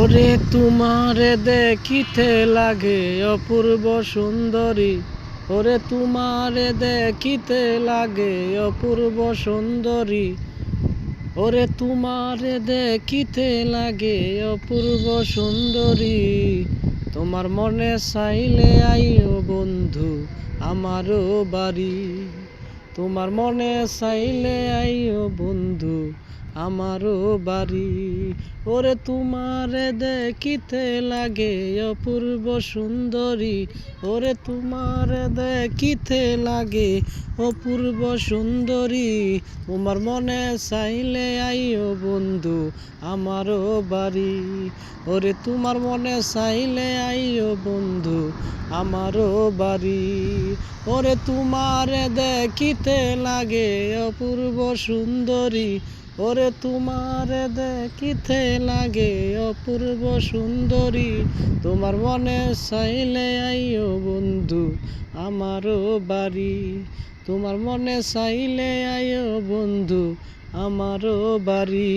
ওরে তোমারে দেখিতে লাগে অপূর্ব সুন্দরী, ওরে তোমারে দেখিতে লাগে অপূর্ব সুন্দরী, ওরে তোমারে দেখিতে লাগে অপূর্ব সুন্দরী। তোমার মনে চাইলে আইও বন্ধু আমারও বাড়ি, তোমার মনে চাইলে আইও বন্ধু আমারও বাড়ি। ওরে তোমারে দেখিতে লাগে অপূর্ব সুন্দরী, ওরে তোমারে দেখিতে লাগে অপূর্ব সুন্দরী। তোমার মনে চাইলে আইও বন্ধু আমারও বাড়ি, ওরে তোমার মনে চাইলে আইও বন্ধু আমারও বাড়ি। ওরে তোমারে দেখিতে লাগে অপূর্ব সুন্দরী, ওরে তোমারে দেখিতে লাগে অপূর্ব সুন্দরী। তোমার মনে চাইলে আইও বন্ধু আমারও বাড়ি, তোমার মনে চাইলে আইও বন্ধু আমারও বাড়ি।